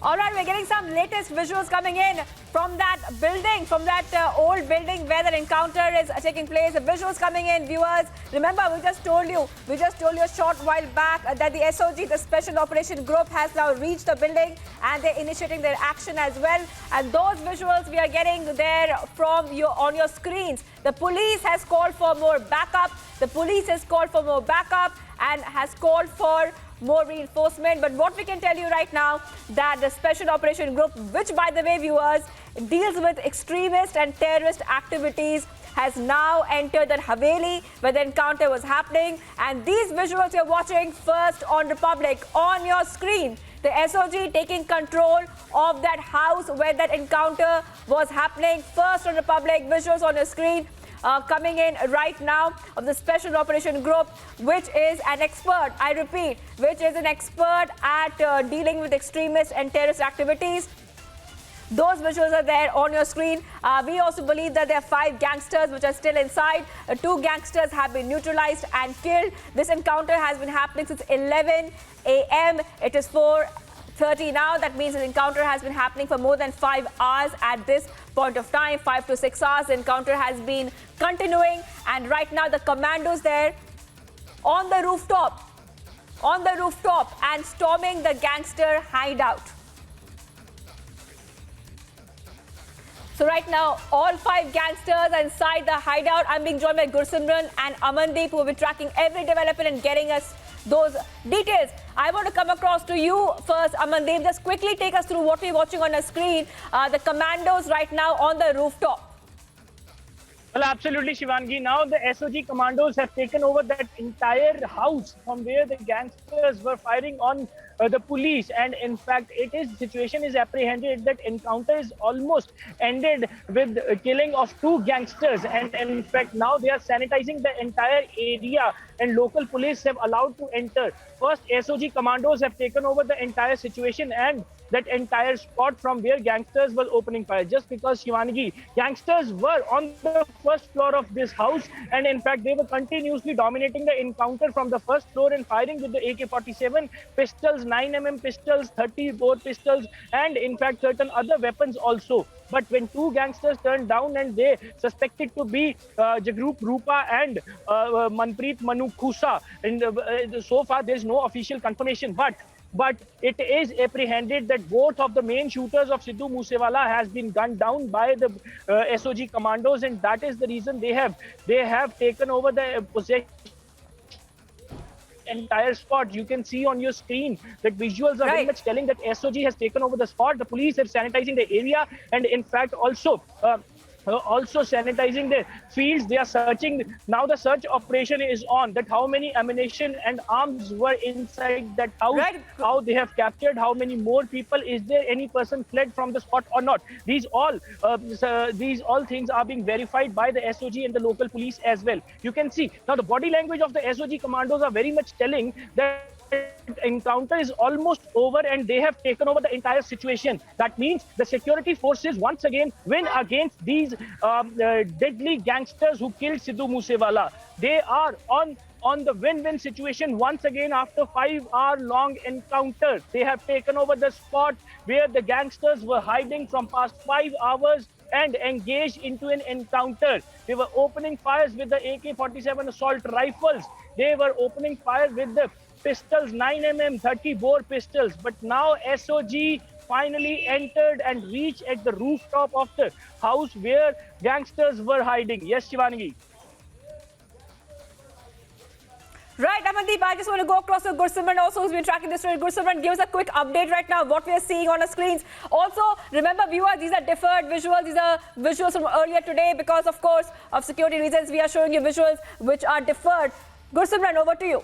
All right, we're getting some latest visuals coming in from that building, from that old building where the encounter is taking place. The visuals coming in, viewers. Remember, we just told you a short while back that the SOG, the Special Operation Group, has now reached the building and they're initiating their action as well. And those visuals we are getting there from you on your screens. The police has called for more backup. The police has called for more backup and has called for more reinforcement. But what we can tell you right now, that the Special Operation Group, which by the way, viewers, deals with extremist and terrorist activities, has now entered the Haveli where the encounter was happening. And these visuals you're watching first on Republic on your screen. The SOG taking control of that house where that encounter was happening. First on Republic, visuals on your screen. Coming in right now of the Special Operation Group, which is an expert, I repeat, which is an expert at dealing with extremist and terrorist activities. Those visuals are there on your screen. We also believe that there are 5 gangsters which are still inside. 2 gangsters have been neutralized and killed. This encounter has been happening since 11 a.m. It is 4:30 now. That means the encounter has been happening for more than 5 hours at this point of time. 5 to 6 hours. The encounter has been continuing. And right now the commandos there on the rooftop and storming the gangster hideout. So right now, all 5 gangsters are inside the hideout. I'm being joined by Gursimran and Amandeep, who will be tracking every development and getting us those details. I want to come across to you first, Amandeep. Just quickly take us through what we're watching on the screen. The commandos right now on the rooftop. Well, absolutely, Shivangi. Now the SOG commandos have taken over that entire house from where the gangsters were firing on the police. And in fact, situation is apprehended that encounter is almost ended with killing of 2 gangsters. And in fact, now they are sanitizing the entire area and local police have allowed to enter. First, SOG commandos have taken over the entire situation and that entire spot from where gangsters were opening fire. Just because, Shivangi, gangsters were on the first floor of this house, and in fact they were continuously dominating the encounter from the first floor and firing with the AK-47 pistols, 9mm pistols, 30 bore pistols, and in fact certain other weapons also. But when 2 gangsters turned down and they suspected to be Jagrup Rupa and Manpreet Manu Khusa, and so far there is no official confirmation, but it is apprehended that both of the main shooters of Sidhu Moosewala has been gunned down by the SOG commandos, and that is the reason they have taken over the possession entire spot. You can see on your screen that visuals are very much telling that SOG has taken over the spot. The police are sanitizing the area and in fact also sanitizing the fields. They are searching. Now the search operation is on, that how many ammunition and arms were inside that house, how they have captured, how many more people, is there any person fled from the spot or not. These all things are being verified by the SOG and the local police as well. You can see now the body language of the SOG commandos are very much telling that encounter is almost over and they have taken over the entire situation. That means the security forces once again win against these deadly gangsters who killed Sidhu Moosewala. They are on the win-win situation once again after 5-hour-long encounter. They have taken over the spot where the gangsters were hiding from past 5 hours and engaged into an encounter. They were opening fires with the AK-47 assault rifles. They were opening fire with the pistols, 9mm 30 bore pistols. But now SOG finally entered and reached at the rooftop of the house where gangsters were hiding. Yes, Shivangi. Right, Amandeep, I just want to go across to Gursimran also, who's been tracking this story. Gursimran, give us a quick update right now, what we are seeing on the screens. Also, remember, viewers, these are deferred visuals. These are visuals from earlier today because, of course, of security reasons, we are showing you visuals which are deferred. Gursimran, over to you.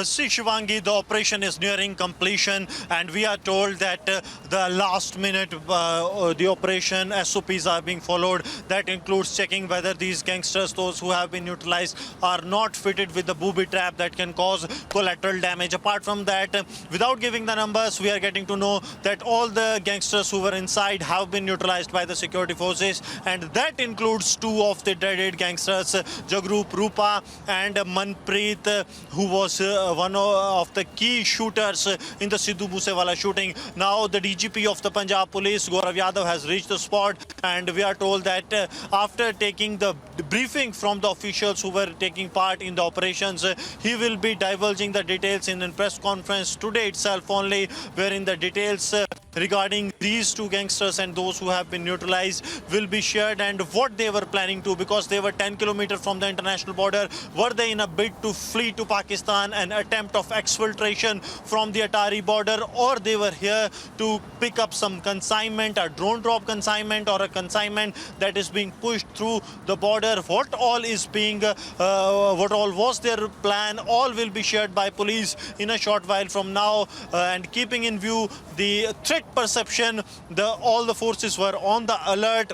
See, Shivangi, the operation is nearing completion and we are told that the last minute the operation SOPs are being followed. That includes checking whether these gangsters, those who have been neutralized, are not fitted with the booby trap that can cause collateral damage. Apart from that, without giving the numbers, we are getting to know that all the gangsters who were inside have been neutralized by the security forces, and that includes 2 of the dreaded gangsters, Jagrup Rupa and Manpreet, who was one of the key shooters in the Sidhu Moosewala shooting. Now the DGP of the Punjab Police, Gaurav Yadav, has reached the spot, and we are told that after taking the briefing from the officials who were taking part in the operations, he will be divulging the details in a press conference today itself only, wherein the details regarding these two gangsters and those who have been neutralized will be shared, and what they were planning to, because they were 10 kilometers from the international border. Were they in a bid to flee to Pakistan, an attempt of exfiltration from the Atari border, or they were here to pick up some consignment, a drone drop consignment or a consignment that is being pushed through the border? What all is being, what all was their plan, all will be shared by police in a short while from now. And keeping in view the threat perception, all the forces were on the alert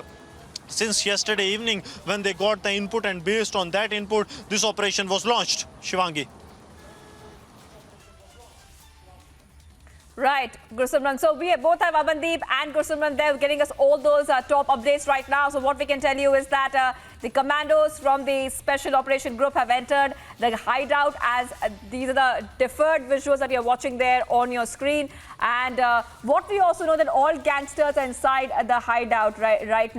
since yesterday evening when they got the input, and based on that input, this operation was launched. Shivangi. Right, Gursimran. So we both have Amandeep and Gursimran there getting us all those top updates right now. So what we can tell you is that the Commandos from the Special Operation Group have entered the hideout, as these are the deferred visuals that you're watching there on your screen. And what we also know that all gangsters are inside the hideout right now.